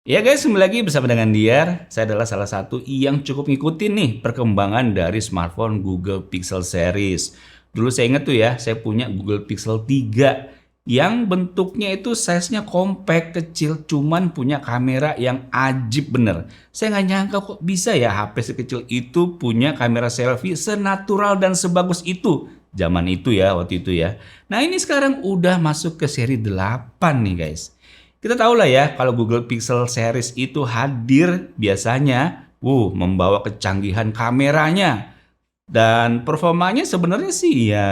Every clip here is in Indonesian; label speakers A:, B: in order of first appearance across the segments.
A: Ya guys, kembali lagi bersama dengan Diar. Saya adalah salah satu yang cukup ngikutin nih perkembangan dari smartphone Google Pixel series. Dulu saya ingat tuh ya, saya punya Google Pixel 3 yang bentuknya itu size-nya compact, kecil, cuman punya kamera yang ajib bener. Saya nggak nyangka kok bisa ya HP sekecil itu punya kamera selfie senatural dan sebagus itu. Zaman itu ya, waktu itu ya. Nah ini sekarang udah masuk ke seri 8 nih guys. Kita tahu lah ya, kalau Google Pixel series itu hadir biasanya, membawa kecanggihan kameranya. Dan performanya sebenarnya sih ya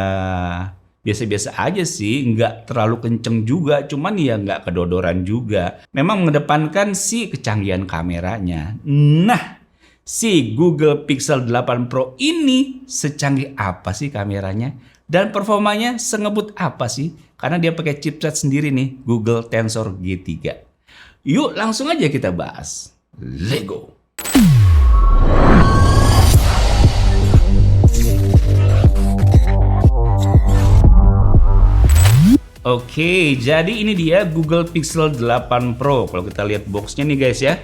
A: biasa-biasa aja sih, nggak terlalu kenceng juga, cuman ya nggak kedodoran juga. Memang mengedepankan si kecanggihan kameranya. Nah, si Google Pixel 8 Pro ini secanggih apa sih kameranya? Dan performanya sengebut apa sih? Karena dia pakai chipset sendiri nih, Google Tensor G3. Yuk langsung aja kita bahas. Lego. Oke, jadi ini dia Google Pixel 8 Pro. Kalau kita lihat boxnya nih guys ya.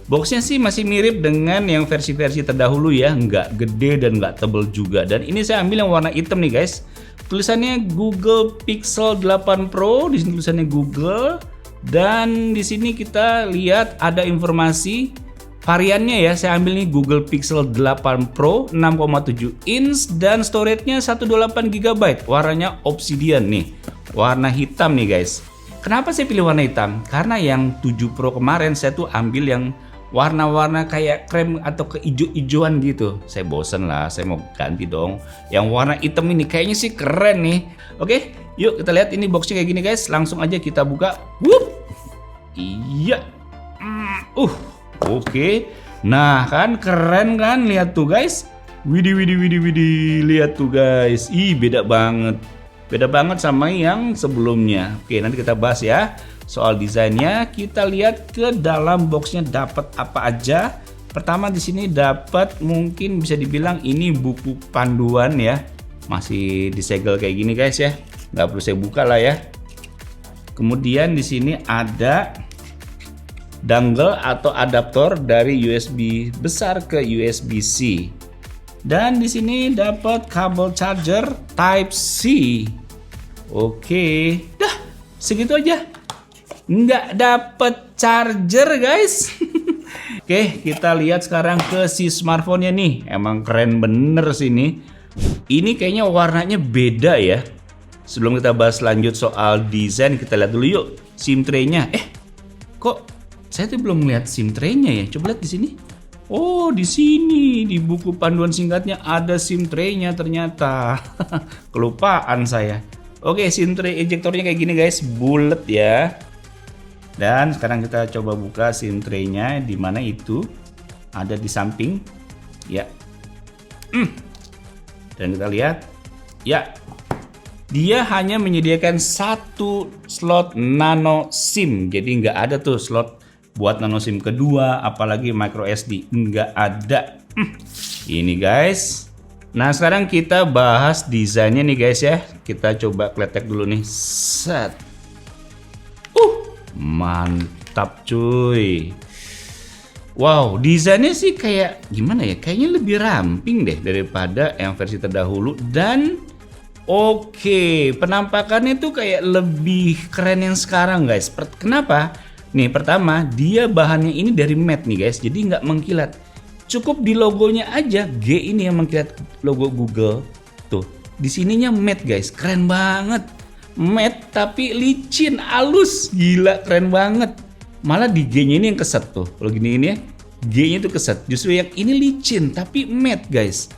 A: Boxnya sih masih mirip dengan yang versi-versi terdahulu ya. Nggak gede dan nggak tebel juga. Dan ini saya ambil yang warna hitam nih guys. Tulisannya Google Pixel 8 Pro, di sini tulisannya Google, dan di sini kita lihat ada informasi variannya ya. Saya ambil nih Google Pixel 8 Pro 6,7 inch dan storage-nya 128 GB. Warnanya obsidian nih, warna hitam nih guys. Kenapa saya pilih warna hitam? Karena yang 7 Pro kemarin saya tuh ambil yang warna-warna kayak krem atau keijo-ijoan gitu. Saya bosen lah, saya mau ganti dong. Yang warna hitam ini kayaknya sih keren nih. Oke, yuk kita lihat ini boxnya kayak gini guys. Langsung aja kita buka. Iya. Oke. Nah kan keren kan, lihat tuh guys. Widih. Lihat tuh guys. Beda banget. Beda banget sama yang sebelumnya. Oke, nanti kita bahas ya soal desainnya. Kita lihat ke dalam boxnya dapat apa aja. Pertama di sini dapat, mungkin bisa dibilang ini buku panduan ya. Masih disegel kayak gini guys ya. Nggak perlu saya buka lah ya. Kemudian di sini ada dongle atau adaptor dari USB besar ke USB-C. Dan di sini dapat kabel charger Type C. Oke, dah segitu aja. Nggak dapet charger guys. Oke, kita lihat sekarang ke si smartphone-nya nih. Emang keren bener sih ini. Ini kayaknya warnanya beda ya. Sebelum kita bahas lanjut soal desain, kita lihat dulu yuk SIM tray-nya. Kok saya tuh belum lihat SIM tray-nya ya? Coba lihat di sini. Oh, di sini di buku panduan singkatnya ada SIM tray-nya ternyata. Kelupaan saya. Oke, SIM tray ejektornya kayak gini guys, bulat ya. Dan sekarang kita coba buka SIM tray-nya, di mana itu ada di samping. Ya. Dan kita lihat, ya. Dia hanya menyediakan satu slot nano SIM. Jadi nggak ada tuh slot buat nano SIM kedua, apalagi micro SD, nggak ada. Ini guys. Nah sekarang kita bahas desainnya nih guys ya. Kita coba kletek dulu nih. Set. Mantap cuy. Wow, desainnya sih kayak gimana ya? Kayaknya lebih ramping deh daripada yang versi terdahulu. Dan oke, penampakannya tuh kayak lebih keren yang sekarang guys. Kenapa? Nih pertama, dia bahannya ini dari matte nih guys, jadi nggak mengkilat. Cukup di logonya aja, G ini yang mengkilat, logo Google. Tuh, di sininya matte guys, keren banget. Matte tapi licin, halus, gila keren banget. Malah di G-nya ini yang keset tuh. Kalau gini ya, G-nya tuh keset. Justru yang ini licin tapi matte guys.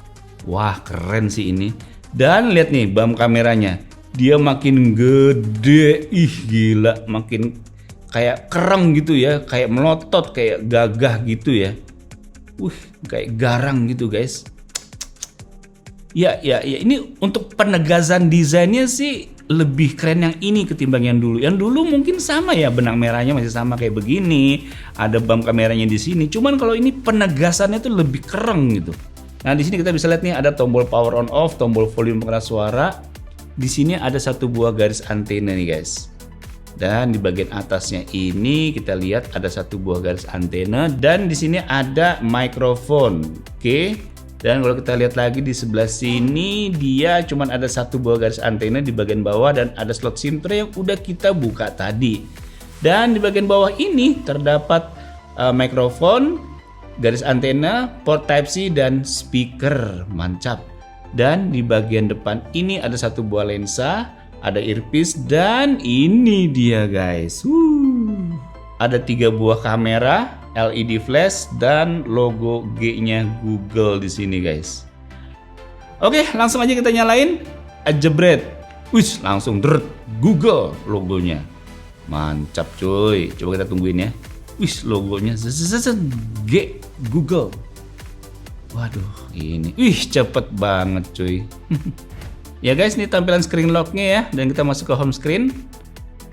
A: Wah keren sih ini. Dan lihat nih bump kameranya, dia makin gede, gila, makin kayak kereng gitu ya, kayak melotot, kayak gagah gitu ya. Kayak garang gitu guys. Ya, ini untuk penegasan desainnya sih lebih keren yang ini ketimbang yang dulu. Yang dulu mungkin sama ya, benang merahnya masih sama kayak begini, ada bump kameranya di sini. Cuman kalau ini penegasannya tuh lebih kereng gitu. Nah, di sini kita bisa lihat nih ada tombol power on off, tombol volume pengeras suara. Di sini ada satu buah garis antena nih guys. Dan di bagian atasnya ini kita lihat ada satu buah garis antena dan di sini ada mikrofon. Oke. Dan kalau kita lihat lagi di sebelah sini dia cuma ada satu buah garis antena di bagian bawah dan ada slot SIM tray yang udah kita buka tadi. Dan di bagian bawah ini terdapat mikrofon, garis antena, port Type-C dan speaker. Mantap. Dan di bagian depan ini ada satu buah lensa, ada earpiece dan ini dia guys. Ada 3 buah kamera, LED flash dan logo G-nya Google di sini guys. Oke, langsung aja kita nyalain. Jebret. Wih, langsung deret Google logonya. Mantap cuy. Coba kita tungguin ya. Wih, logonya G Google. Waduh, ini. Wih, cepet banget cuy. Ya guys, ini tampilan screen lock-nya ya. Dan kita masuk ke home screen.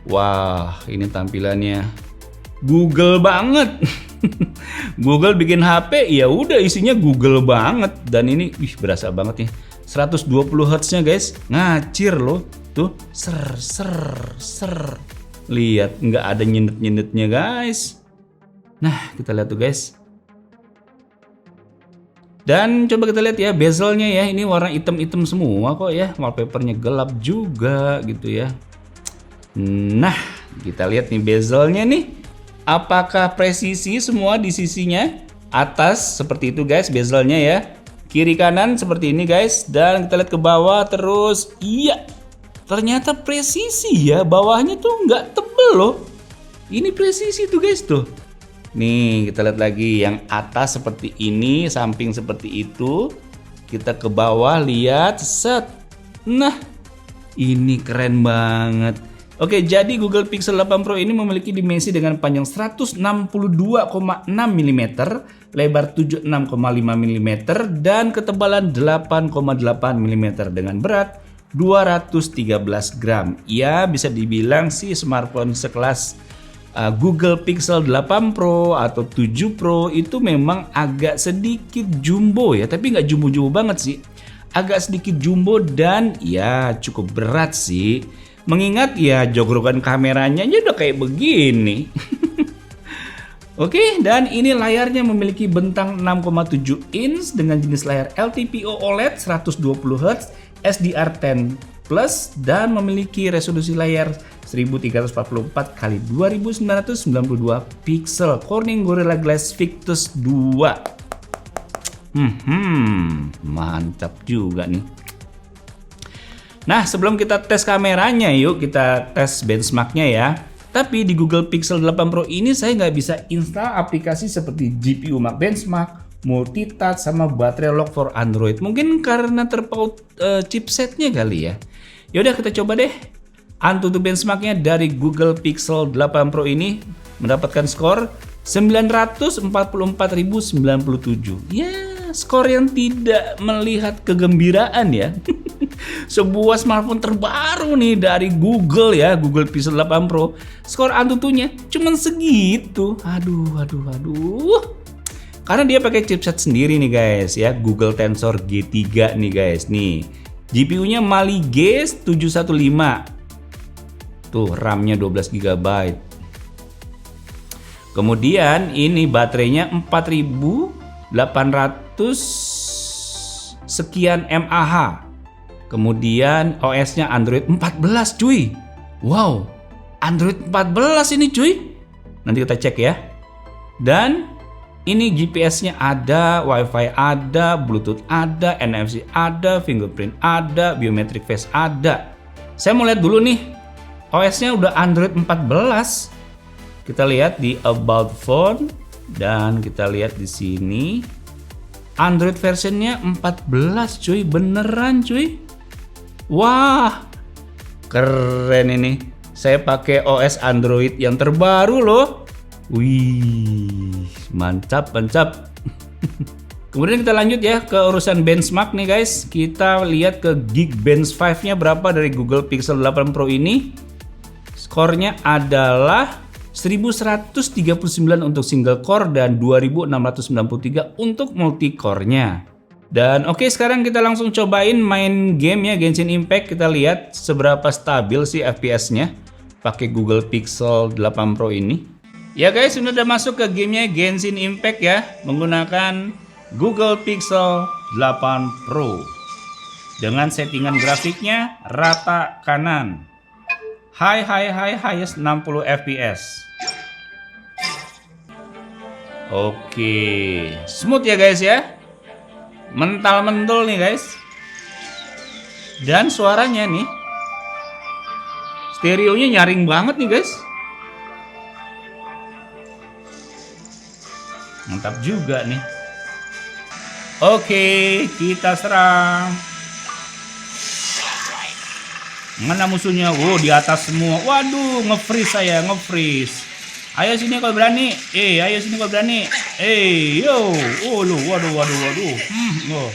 A: Wah, ini tampilannya Google banget. Google bikin HP ya udah isinya Google banget. Dan ini berasa banget nih. 120 Hz-nya guys. Ngacir loh. Tuh, ser. Lihat, nggak ada nyendet-nyendetnya guys. Nah, kita lihat tuh guys. Dan coba kita lihat ya bezelnya ya. Ini warna hitam-hitam semua kok ya. Wallpapernya gelap juga gitu ya. Nah, kita lihat nih bezelnya nih. Apakah presisi semua di sisinya? Atas seperti itu guys bezelnya ya. Kiri kanan seperti ini guys. Dan kita lihat ke bawah terus. Iya, ternyata presisi ya. Bawahnya tuh nggak tebel loh. Ini presisi tuh guys tuh. Nih kita lihat lagi yang atas seperti ini, samping seperti itu. Kita ke bawah lihat set. Nah, ini keren banget. Oke, jadi Google Pixel 8 Pro ini memiliki dimensi dengan panjang 162,6 mm, lebar 76,5 mm, dan ketebalan 8,8 mm dengan berat 213 gram. Ya, bisa dibilang sih smartphone sekelas Google Pixel 8 Pro atau 7 Pro itu memang agak sedikit jumbo ya, tapi nggak jumbo-jumbo banget sih. Agak sedikit jumbo dan ya cukup berat sih. Mengingat ya jogrogan kameranya aja udah kayak begini. Oke, dan ini layarnya memiliki bentang 6,7 inch dengan jenis layar LTPO OLED 120 Hz, SDR10 Plus dan memiliki resolusi layar 1344 x 2992 pixel Corning Gorilla Glass Victus 2. Mantap juga nih. Nah, sebelum kita tes kameranya, yuk kita tes benchmarknya ya. Tapi di Google Pixel 8 Pro ini saya nggak bisa install aplikasi seperti GPU Mark Benchmark, multitouch, sama baterai lock for Android. Mungkin karena terpaut chipsetnya kali ya. Yaudah kita coba deh. Antutu benchmarknya dari Google Pixel 8 Pro ini mendapatkan skor 944.097. Ya, skor yang tidak melihat kegembiraan ya. Sebuah smartphone terbaru nih dari Google ya, Google Pixel 8 Pro. Skor Antutunya cuman segitu. Aduh. Karena dia pakai chipset sendiri nih guys ya, Google Tensor G3 nih guys nih. GPU-nya Mali G715. Tuh, RAM-nya 12 GB. Kemudian ini baterainya 4800 sekian mAh. Kemudian OS-nya Android 14 cuy. Wow, Android 14 ini cuy. Nanti kita cek ya. Dan ini GPS-nya ada, Wi-Fi ada, Bluetooth ada, NFC ada, fingerprint ada, biometric face ada. Saya mau lihat dulu nih. OS-nya udah Android 14. Kita lihat di About Phone dan kita lihat di sini Android versionnya 14 cuy, beneran cuy. Wah, keren ini. Saya pakai OS Android yang terbaru loh. Wih, mantap. Kemudian kita lanjut ya ke urusan benchmark nih guys. Kita lihat ke Geekbench 5-nya berapa dari Google Pixel 8 Pro ini. Skornya adalah 1139 untuk single core dan 2693 untuk multi core-nya. Dan oke, sekarang kita langsung cobain main game ya, Genshin Impact. Kita lihat seberapa stabil sih FPS-nya. pakai Google Pixel 8 Pro ini. Ya guys, sudah masuk ke gamenya Genshin Impact ya, menggunakan Google Pixel 8 Pro dengan settingan grafiknya rata kanan, highest 60 fps. Oke, smooth ya guys ya, mental-mentul nih guys. Dan suaranya nih, stereonya nyaring banget nih guys. Mantap juga nih. Oke, kita serang. Mana musuhnya? Wow, di atas semua. Waduh, nge-freeze saya, nge-freeze. Ayo sini kalau berani. Ayo sini kalau berani. Yo. Oh, lu, waduh. Oh.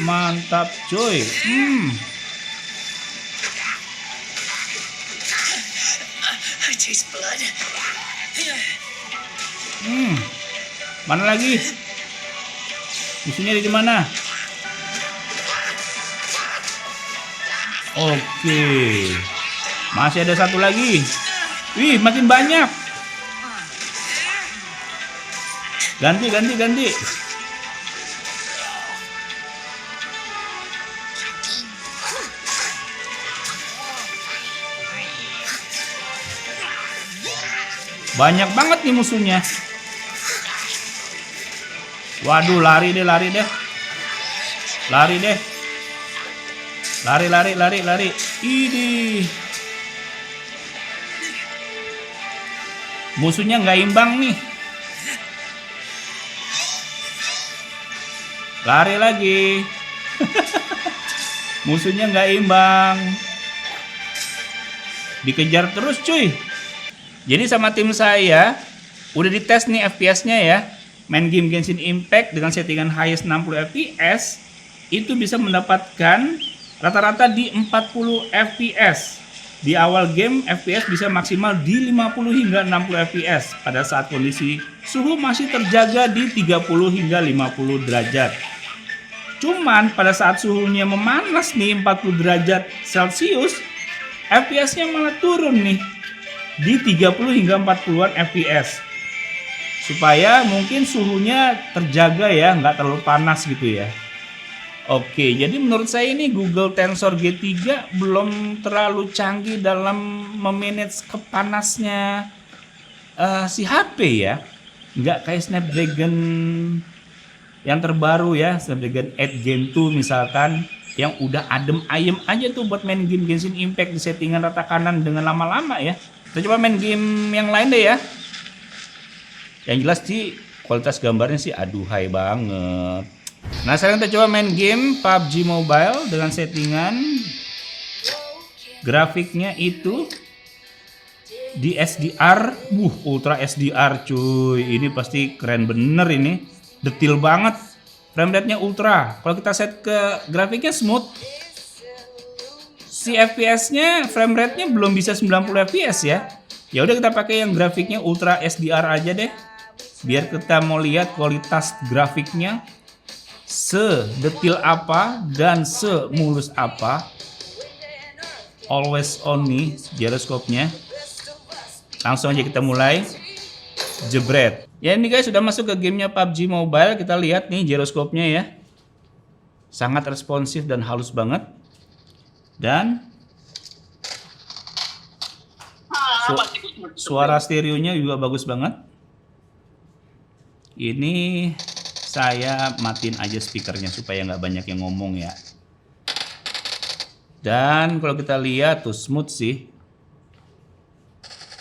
A: Mantap coy. Mana lagi? Musuhnya di mana? Oke. Masih ada satu lagi. Wih, makin banyak. Ganti. Banyak banget nih musuhnya. Waduh, lari deh. Lari. Ini. Musuhnya nggak imbang nih. Lari lagi. Musuhnya nggak imbang. Dikejar terus cuy. Jadi sama tim saya udah dites nih FPS-nya ya. Main game Genshin Impact dengan settingan highest 60 fps itu bisa mendapatkan rata-rata di 40 fps. Di awal game FPS bisa maksimal di 50 hingga 60 fps pada saat kondisi suhu masih terjaga di 30 hingga 50 derajat. Cuman pada saat suhunya memanas nih 40 derajat Celcius, FPS-nya malah turun nih di 30 hingga 40-an fps. Supaya mungkin suhunya terjaga ya, nggak terlalu panas gitu ya. Oke, jadi menurut saya ini Google Tensor G3 belum terlalu canggih dalam memanage kepanasnya si HP ya. Nggak kayak Snapdragon yang terbaru ya, Snapdragon 8 Gen 2 misalkan, yang udah adem ayem aja tuh buat main game Genshin Impact di settingan rata kanan dengan lama-lama ya. Kita coba main game yang lain deh ya. Yang jelas sih kualitas gambarnya sih aduhai banget. Nah, sekarang kita coba main game PUBG Mobile dengan settingan grafiknya itu di SDR, Ultra SDR cuy. Ini pasti keren bener ini. Detail banget. Frame rate-nya ultra. Kalau kita set ke grafiknya smooth, si FPS-nya frame rate-nya belum bisa 90 fps ya. Ya udah kita pakai yang grafiknya Ultra SDR aja deh. Biar kita mau lihat kualitas grafiknya sedetail apa dan semulus apa. Always on nih gyroscope-nya. Langsung aja kita mulai. Jebret. Ya ini guys sudah masuk ke gamenya PUBG Mobile. Kita lihat nih gyroscope-nya ya. Sangat responsif dan halus banget. Dan suara stereonya juga bagus banget. Ini saya matiin aja speakernya supaya nggak banyak yang ngomong ya. Dan kalau kita lihat tuh smooth sih.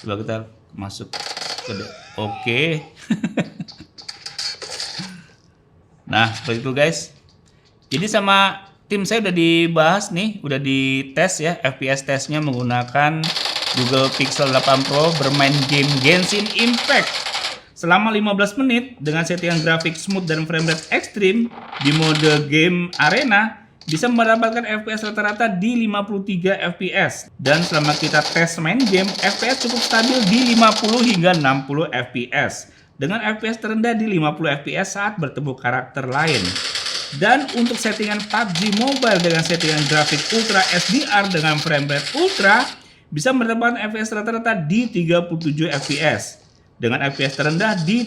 A: Coba kita masuk ke oke. Nah seperti itu guys. Jadi sama tim saya udah dibahas nih, udah dites ya FPS tesnya menggunakan Google Pixel 8 Pro bermain game Genshin Impact selama 15 menit dengan settingan grafik smooth dan frame rate ekstrim di mode game arena bisa mendapatkan FPS rata-rata di 53 fps. Dan selama kita tes main game, FPS cukup stabil di 50 hingga 60 fps. dengan FPS terendah di 50 FPS saat bertemu karakter lain. Dan untuk settingan PUBG Mobile dengan settingan grafik Ultra SDR dengan frame rate Ultra bisa mendapatkan FPS rata-rata di 37 FPS dengan FPS terendah di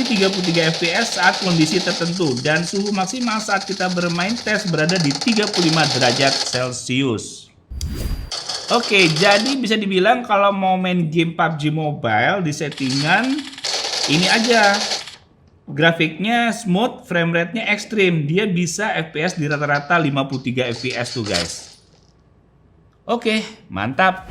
A: 33 FPS saat kondisi tertentu dan suhu maksimal saat kita bermain tes berada di 35 derajat Celcius. Oke, jadi bisa dibilang kalau mau main game PUBG Mobile di settingan ini aja. Grafiknya smooth, frame rate-nya ekstrim. Dia bisa FPS di rata-rata 53 FPS tuh guys. Oke, mantap.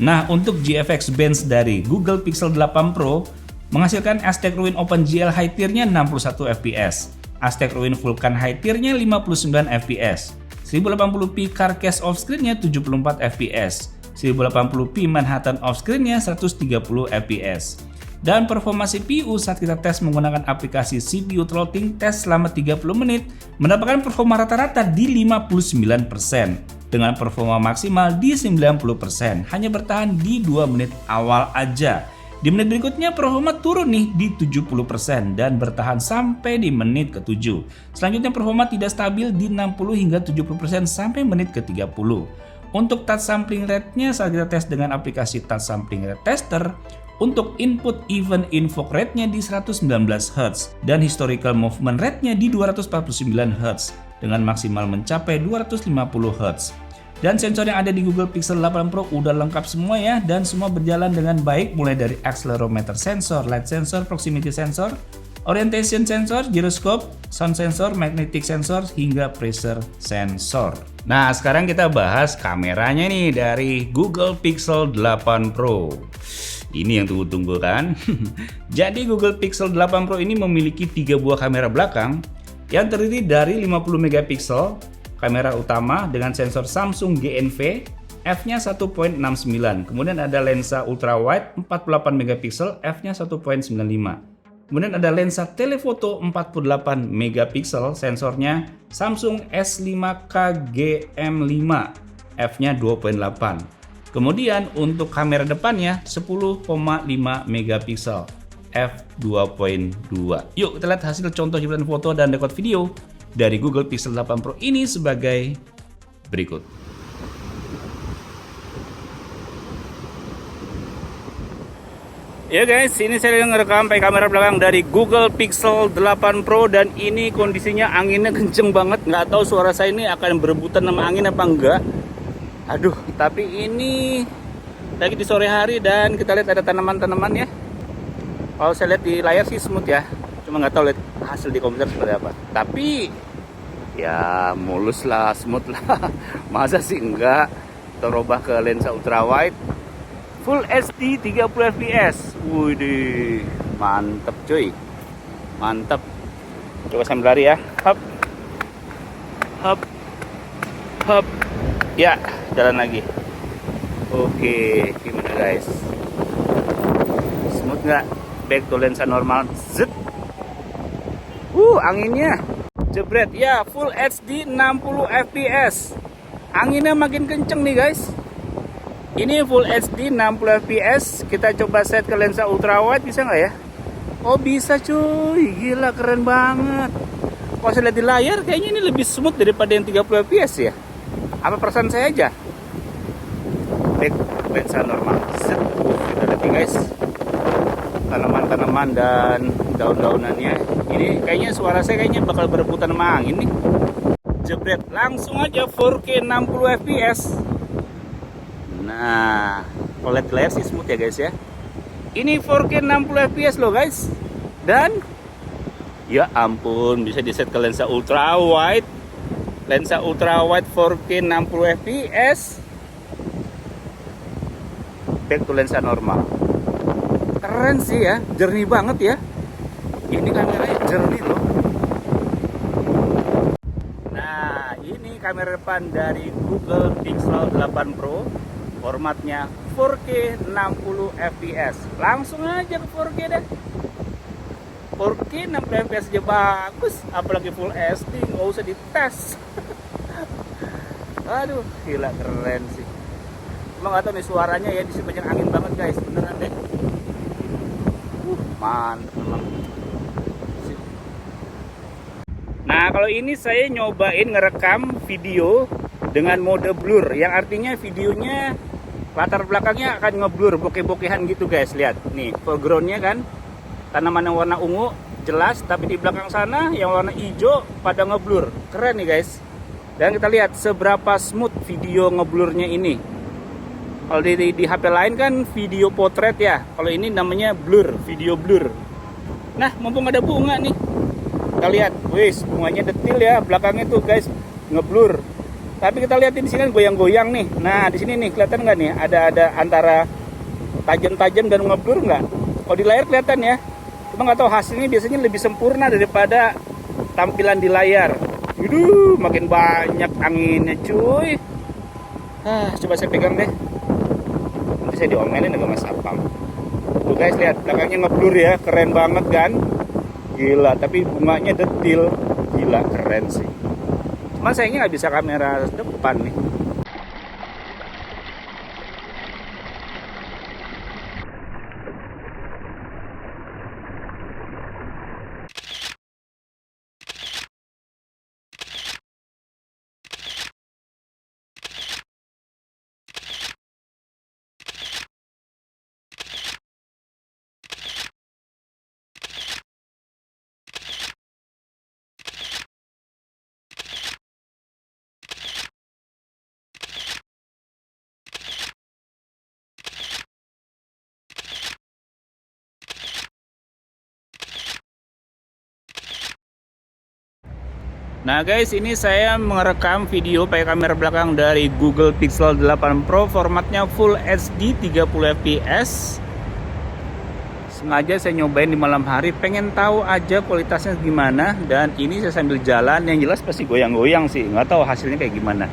A: Nah, untuk GFX Bench dari Google Pixel 8 Pro menghasilkan Aztec Ruin OpenGL High Tier-nya 61 FPS, Aztec Ruin Vulkan High Tier-nya 59 FPS, 1080p Carcass Offscreen-nya 74 FPS, 1080p Manhattan Offscreen-nya 130 FPS. Dan performa CPU saat kita tes menggunakan aplikasi CPU Throttling Test selama 30 menit mendapatkan performa rata-rata di 59% dengan performa maksimal di 90%, hanya bertahan di 2 menit awal aja. Di menit berikutnya performa turun nih di 70% dan bertahan sampai di menit ke-7. Selanjutnya performa tidak stabil di 60 hingga 70% sampai menit ke-30. Untuk touch sampling rate-nya saat kita tes dengan aplikasi touch sampling rate tester, untuk input event invoke rate-nya di 119 Hz dan historical movement rate-nya di 249 Hz dengan maksimal mencapai 250 Hz. Dan sensor yang ada di Google Pixel 8 Pro udah lengkap semua ya, dan semua berjalan dengan baik mulai dari accelerometer sensor, light sensor, proximity sensor, orientation sensor, gyroscope, sound sensor, magnetic sensor, hingga pressure sensor. Nah, sekarang kita bahas kameranya nih dari Google Pixel 8 Pro. Ini yang tunggu-tunggu kan? Jadi Google Pixel 8 Pro ini memiliki 3 buah kamera belakang yang terdiri dari 50 megapiksel kamera utama dengan sensor Samsung GNV, f-nya 1.69. Kemudian ada lensa ultra wide 48 megapiksel, f-nya 1.95. Kemudian ada lensa telefoto 48 megapiksel, sensornya Samsung S5K GM5, f-nya 2.8. Kemudian untuk kamera depannya 10,5 megapiksel, f2.2. Yuk kita lihat hasil contoh jepretan foto dan rekod video dari Google Pixel 8 Pro ini sebagai berikut. Ya guys, ini saya ngerekam pakai kamera belakang dari Google Pixel 8 Pro dan ini kondisinya anginnya kenceng banget. Nggak tahu suara saya ini akan berebutan sama angin apa enggak. Aduh, tapi ini lagi di sore hari dan kita lihat ada tanaman-tanaman ya. Kalau saya lihat di layar sih smooth ya. Cuma nggak tahu lihat hasil di komputer seperti apa. Tapi ya mulus lah, smooth lah. Masa sih enggak? Terubah ke lensa ultra wide Full HD 30 fps. Widih, mantep cuy. Mantep. Coba sambil lari ya. Hop. Hop. Hop. Ya, jalan lagi. Oke, gimana guys? Smooth nggak? Back to lensa normal. Zet. Anginnya jebret ya, Full HD 60 fps. Anginnya makin kenceng nih guys. Ini Full HD 60 fps. Kita coba set ke lensa ultra wide, bisa nggak ya? Oh bisa cuy, gila keren banget. Kalau saya lihat di layar kayaknya ini lebih smooth daripada yang 30 fps ya. Apa perasaan saya aja? Back lensa normal. Set. Kita lihat nih guys, tanaman-tanaman dan daun-daunannya. Ini kayaknya suara saya kayaknya bakal berebutan sama angin nih. Jebret, langsung aja 4K 60 fps. Nah, kalau lihat layar sih smooth ya guys ya. Ini 4K 60 fps loh guys. Dan ya ampun, bisa di set ke lensa ultra wide. Lensa ultra wide 4K 60 fps. Back to lensa normal. Keren sih ya, jernih banget ya. Ini kameranya jernih loh. Nah, ini kamera depan dari Google Pixel 8 Pro. Formatnya 4K 60 fps. Langsung aja ke 4K deh. 4K 60 fps aja bagus, apalagi Full HD, nggak usah dites. Aduh, gila keren sih. Cuma nggak tahu nih suaranya ya, di sini banyak angin banget guys, beneran deh. Mantap memang. Nah kalau ini saya nyobain ngerekam video dengan mode blur, yang artinya videonya latar belakangnya akan ngeblur, bokeh-bokehan gitu guys. Lihat nih foregroundnya kan, tanaman yang warna ungu jelas, tapi di belakang sana yang warna hijau pada ngeblur. Keren nih guys. Dan kita lihat seberapa smooth video ngeblurnya ini. Kalau di HP lain kan video potret ya, kalau ini namanya blur, video blur. Nah mumpung ada bunga nih, kita lihat, wis bunganya detil ya, belakangnya tuh guys ngeblur. Tapi kita lihat di sini goyang-goyang nih. Nah di sini nih kelihatan nggak nih, ada antara tajam-tajam dan ngeblur nggak? Kalau di layar kelihatan ya. Cuma nggak tahu hasilnya biasanya lebih sempurna daripada tampilan di layar. Waduh, makin banyak anginnya cuy. Coba saya pegang deh. Nanti saya diomelin sama Mas Apam. Tuh guys lihat, belakangnya ngeblur ya, keren banget kan? Gila, tapi bunganya detil. Gila, keren sih. Cuma sayangnya nggak bisa kamera depan nih. Nah guys, ini saya merekam video pakai kamera belakang dari Google Pixel 8 Pro, formatnya Full HD 30 fps. Sengaja saya nyobain di malam hari, pengen tahu aja kualitasnya gimana. Dan ini saya sambil jalan, yang jelas pasti goyang-goyang sih, nggak tahu hasilnya kayak gimana.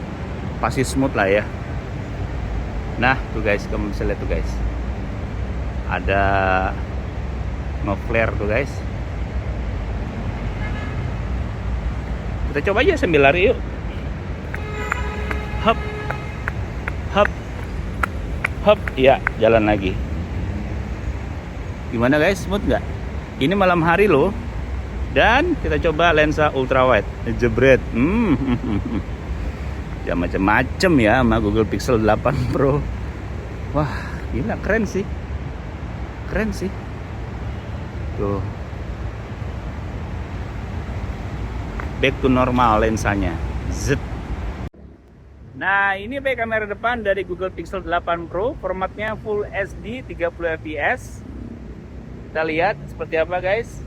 A: Pasti smooth lah ya. Nah tuh guys, kamu bisa lihat tuh guys, ada nge-flare tuh guys. Kita coba aja sambil lari yuk. Hop, hop, hop. Iya, jalan lagi. Gimana guys, smooth nggak? Ini malam hari loh. Dan kita coba lensa ultrawide. Jebret. Ya macem-macem ya sama Google Pixel 8 Pro. Wah, gila, keren sih. Keren sih. Tuh. Back to normal lensanya. Zet. Nah ini pakai kamera depan dari Google Pixel 8 Pro, formatnya Full HD 30 fps. Kita lihat seperti apa guys.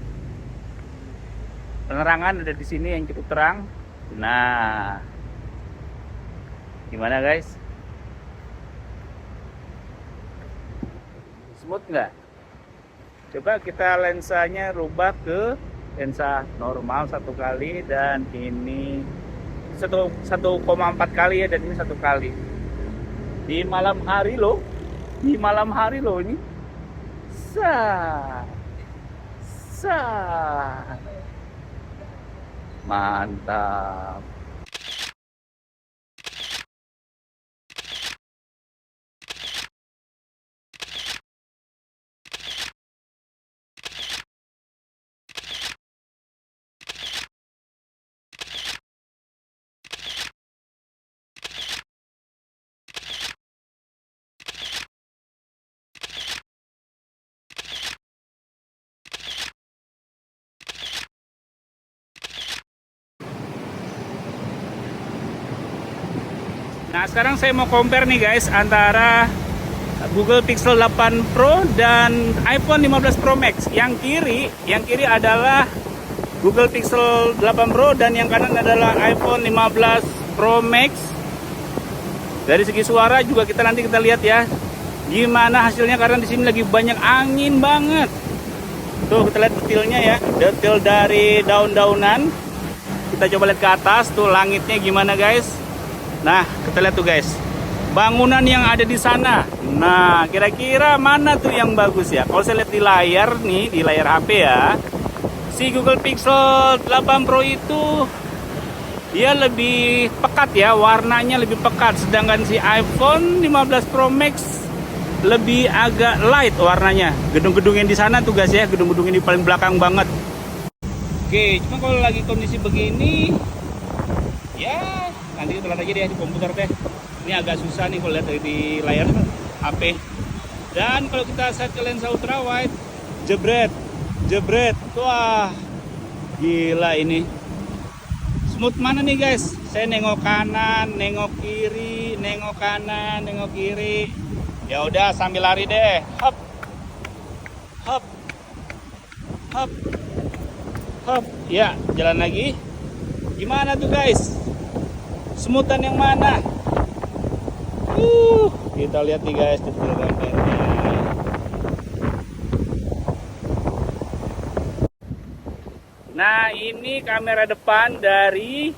A: Penerangan ada di sini yang cukup terang. Nah gimana guys, smooth nggak? Coba kita lensanya rubah ke lensa normal satu kali, dan ini 1,4 kali ya, dan ini 1 kali. Di malam hari loh, di malam hari loh ini. Mantap. Nah sekarang saya mau compare nih guys antara Google Pixel 8 Pro dan iPhone 15 Pro Max. Yang kiri adalah Google Pixel 8 Pro dan yang kanan adalah iPhone 15 Pro Max. Dari segi suara juga kita lihat ya gimana hasilnya, karena di sini lagi banyak angin banget. Tuh kita lihat detailnya ya, detail dari daun-daunan. Kita coba lihat ke atas tuh langitnya gimana guys. Nah, kita lihat tuh guys, bangunan yang ada di sana. Nah, kira-kira mana tuh yang bagus ya? Kalau saya lihat di layar nih, di layar HP ya, si Google Pixel 8 Pro itu dia lebih pekat ya, warnanya lebih pekat. Sedangkan si iPhone 15 Pro Max lebih agak light warnanya. Gedung-gedung yang di sana tuh guys ya, gedung-gedung ini paling belakang banget. Oke, cuma kalau lagi kondisi begini, ya nanti kita lihat aja deh di komputer deh. Ini agak susah nih kalau lihat di layar HP. Dan kalau kita set ke lensa ultra wide, jebret, wah, gila ini. Smooth mana nih guys? Saya nengok kanan, nengok kiri, nengok kanan, nengok kiri. Ya udah sambil lari deh. Hop, hop, hop, hop. Ya jalan lagi. Gimana tuh guys? Smoothan yang mana? Kita lihat nih guys detail gambarnya. Nah, ini kamera depan dari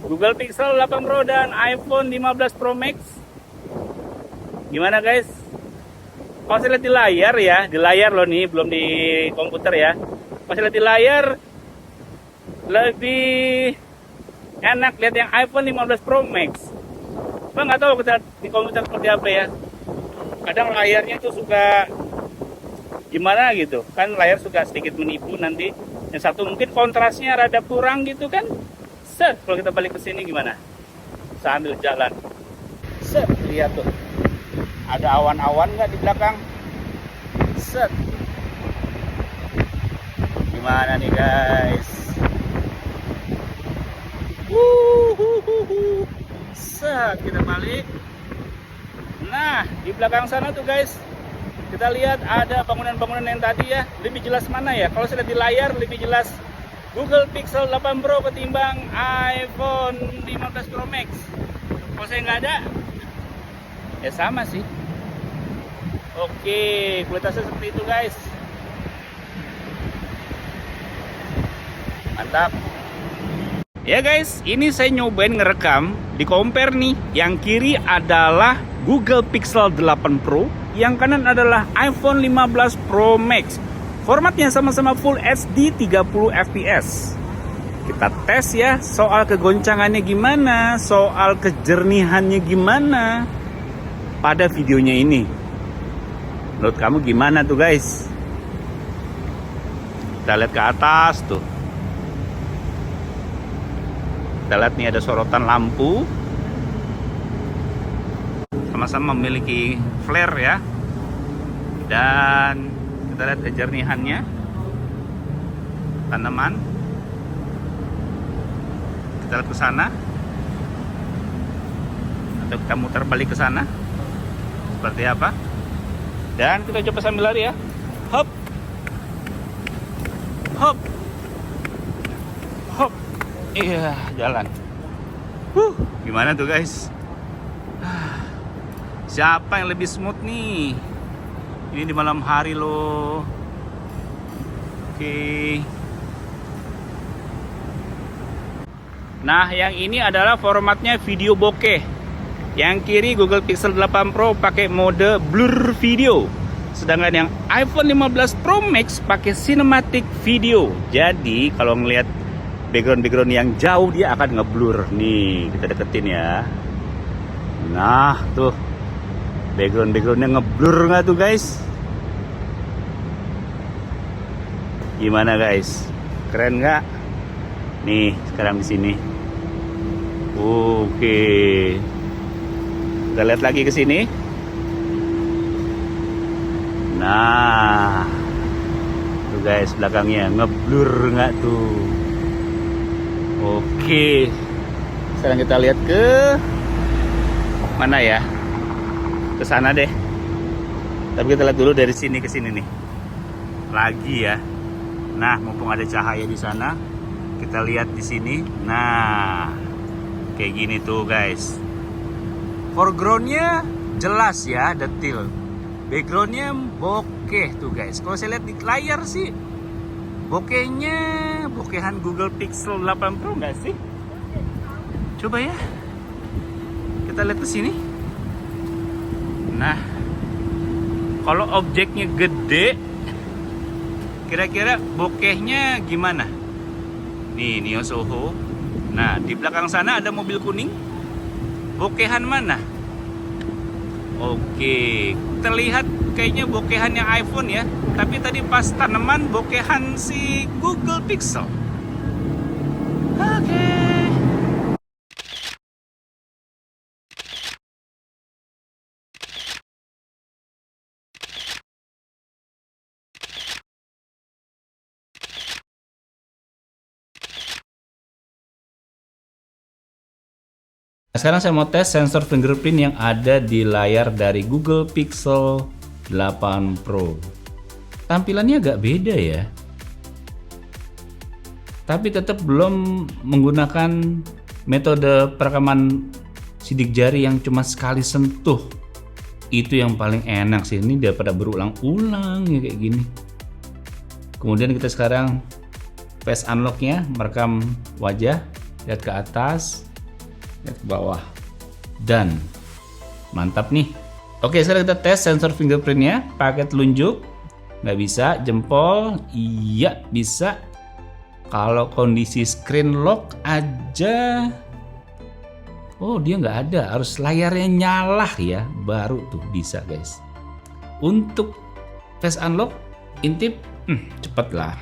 A: Google Pixel 8 Pro dan iPhone 15 Pro Max. Gimana guys? Kalau saya lihat di layar ya, di layar loh nih, belum di komputer ya. Kalau saya lihat di layar lebih enak lihat yang iPhone 15 Pro Max. Cuma nggak tahu kita di komputer seperti apa ya. Kadang layarnya tuh suka gimana gitu kan, layar suka sedikit menipu nanti. Yang satu mungkin kontrasnya rada kurang gitu kan. Set, kalau kita balik ke sini gimana? Sambil jalan. Set, lihat tuh. Ada awan-awan nggak di belakang? Set. Gimana nih guys? Set, kita balik. Nah, di belakang sana tuh guys, kita lihat ada bangunan-bangunan yang tadi ya. Lebih jelas mana ya? Kalau saya lihat di layar lebih jelas Google Pixel 8 Pro ketimbang iPhone 15 Pro Max. Kalau saya nggak ada, ya sama sih. Oke, kualitasnya seperti itu guys. Mantap. Ya guys, ini saya nyobain ngerekam, di compare nih. Yang kiri adalah Google Pixel 8 Pro, yang kanan adalah iPhone 15 Pro Max. Formatnya sama-sama Full HD 30 fps. Kita tes ya, soal kegoncangannya gimana, soal kejernihannya gimana pada videonya ini. Menurut kamu gimana tuh guys? Kita lihat ke atas tuh. Kita lihat nih ada sorotan lampu. Sama-sama memiliki flare ya. Dan kita lihat kejernihannya. Tanaman. Kita lihat ke sana. Atau kita muter balik ke sana. Seperti apa? Dan kita coba sambil lari ya. Hop. Hop. Hop. Iya, jalan. Gimana tuh guys? Siapa yang lebih smooth nih? Ini di malam hari loh. Oke. Nah, yang ini adalah formatnya video bokeh. Yang kiri Google Pixel 8 Pro pakai mode blur video. Sedangkan yang iPhone 15 Pro Max pakai cinematic video. Jadi kalau ngelihat background yang jauh dia akan ngeblur. Nih, kita deketin ya. Nah, tuh. Backgroundnya ngeblur nggak tuh guys? Gimana guys? Keren nggak? Nih, sekarang di sini. Oke. Kita lihat lagi ke sini. Nah, tuh guys belakangnya ngeblur nggak tuh? Oke. Sekarang kita lihat ke mana ya? Ke sana deh. Tapi kita lihat dulu dari sini ke sini nih. Lagi ya. Nah, mumpung ada cahaya di sana, kita lihat di sini. Nah, kayak gini tuh guys. Foregroundnya jelas ya, detail. Backgroundnya bokeh tuh guys. Kalau saya lihat di layar sih, bokehnya bokehan Google Pixel 8 Pro nggak sih? Coba ya. Kita lihat ke sini. Nah, kalau objeknya gede, kira-kira bokehnya gimana? Nih, Neo Soho. Nah, di belakang sana ada mobil kuning. Bokehan mana? Oke, terlihat kayaknya bokehannya iPhone ya. Tapi tadi pas tanaman bokehan si Google Pixel. Oke. Sekarang saya mau tes sensor fingerprint yang ada di layar dari Google Pixel 8 Pro. Tampilannya agak beda ya. Tapi tetap belum menggunakan metode perekaman sidik jari yang cuma sekali sentuh. Itu yang paling enak sih, ini daripada berulang-ulang ya kayak gini. Kemudian kita sekarang face unlock-nya, merekam wajah, lihat ke atas, lihat ke bawah, dan mantap nih. Oke, sekarang kita tes sensor fingerprintnya pakai telunjuk. Nggak bisa, jempol, iya bisa. Kalau kondisi screen lock aja, oh dia nggak ada, harus layarnya nyala ya, baru tuh bisa guys. Untuk face unlock, intip, cepet lah,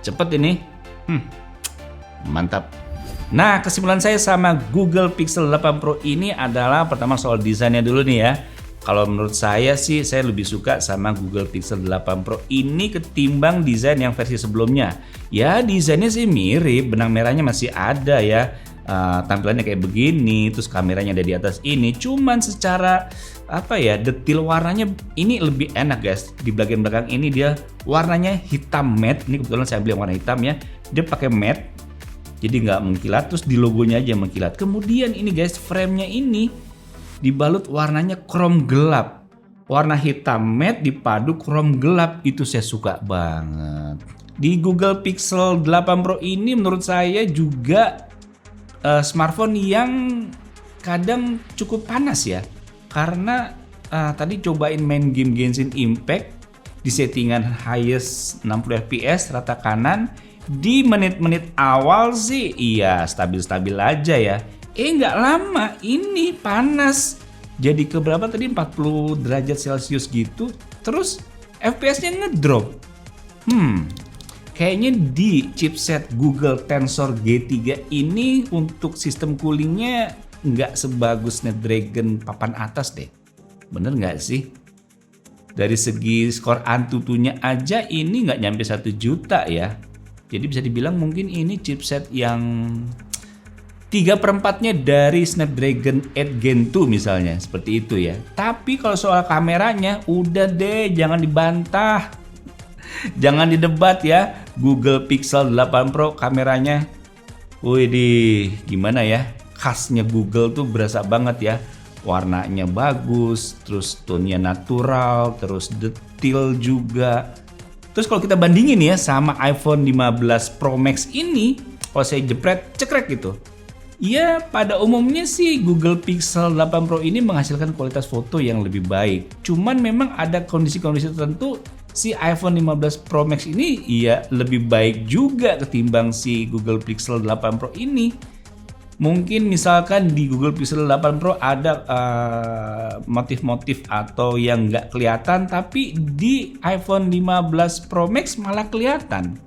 A: cepet ini, mantap. Nah, kesimpulan saya sama Google Pixel 8 Pro ini adalah pertama soal desainnya dulu nih ya. Kalau menurut saya sih, saya lebih suka sama Google Pixel 8 Pro ini ketimbang desain yang versi sebelumnya. Ya, desainnya sih mirip, benang merahnya masih ada ya. Tampilannya kayak begini, terus kameranya ada di atas ini. Cuman secara apa ya, detail warnanya ini lebih enak guys. Di bagian belakang ini dia warnanya hitam matte. Ini kebetulan saya beli yang warna hitam ya. Dia pakai matte, jadi nggak mengkilat, terus di logonya aja mengkilat. Kemudian ini guys, framenya ini dibalut warnanya chrome gelap. Warna hitam matte dipadu chrome gelap, itu saya suka banget. Di Google Pixel 8 Pro ini menurut saya juga smartphone yang kadang cukup panas ya. Karena tadi cobain main game Genshin Impact di settingan highest 60 fps rata kanan. Di menit-menit awal sih iya stabil-stabil aja ya. Nggak lama ini panas. Jadi ke berapa tadi, 40 derajat Celcius gitu. Terus FPS-nya ngedrop. Kayaknya di chipset Google Tensor G3 ini untuk sistem coolingnya nggak sebagus Snapdragon papan atas deh. Bener nggak sih? Dari segi skor Antutunya aja ini nggak nyampe 1 juta ya. Jadi bisa dibilang mungkin ini chipset yang 3/4-nya dari Snapdragon 8 Gen 2 misalnya, seperti itu ya. Tapi kalau soal kameranya udah deh, jangan dibantah. Jangan didebat ya. Google Pixel 8 Pro kameranya, wih gimana ya? Khasnya Google tuh berasa banget ya. Warnanya bagus, terus tone-nya natural, terus detail juga. Terus kalau kita bandingin ya sama iPhone 15 Pro Max ini, kalau saya jepret cekrek gitu. Ya pada umumnya sih Google Pixel 8 Pro ini menghasilkan kualitas foto yang lebih baik. Cuman memang ada kondisi-kondisi tertentu si iPhone 15 Pro Max ini ya lebih baik juga ketimbang si Google Pixel 8 Pro ini. Mungkin misalkan di Google Pixel 8 Pro ada motif-motif atau yang nggak kelihatan, tapi di iPhone 15 Pro Max malah kelihatan.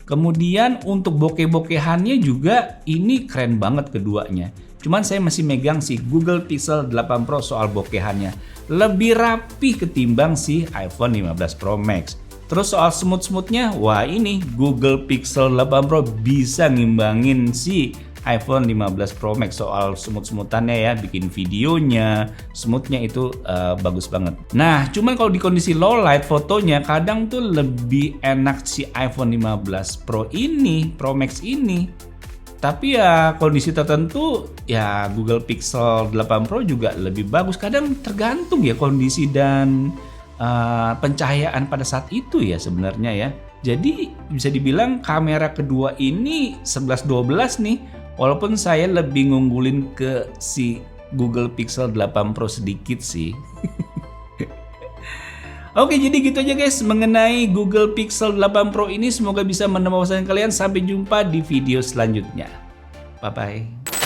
A: Kemudian untuk bokeh-bokehannya juga ini keren banget keduanya. Cuman saya masih megang si Google Pixel 8 Pro soal bokehannya. Lebih rapi ketimbang si iPhone 15 Pro Max. Terus soal smooth-smoothnya, wah ini Google Pixel 8 Pro bisa ngimbangin si iPhone 15 Pro Max soal smooth-smoothannya ya, bikin videonya, smoothnya itu bagus banget. Nah, cuman kalau di kondisi low light fotonya kadang tuh lebih enak si iPhone 15 Pro ini, Pro Max ini. Tapi ya kondisi tertentu ya Google Pixel 8 Pro juga lebih bagus. Kadang tergantung ya kondisi dan pencahayaan pada saat itu ya sebenarnya ya. Jadi bisa dibilang kamera kedua ini 11-12 nih. Walaupun saya lebih ngunggulin ke si Google Pixel 8 Pro sedikit sih. Oke, jadi gitu aja guys mengenai Google Pixel 8 Pro ini. Semoga bisa menemukan kalian. Sampai jumpa di video selanjutnya. Bye-bye.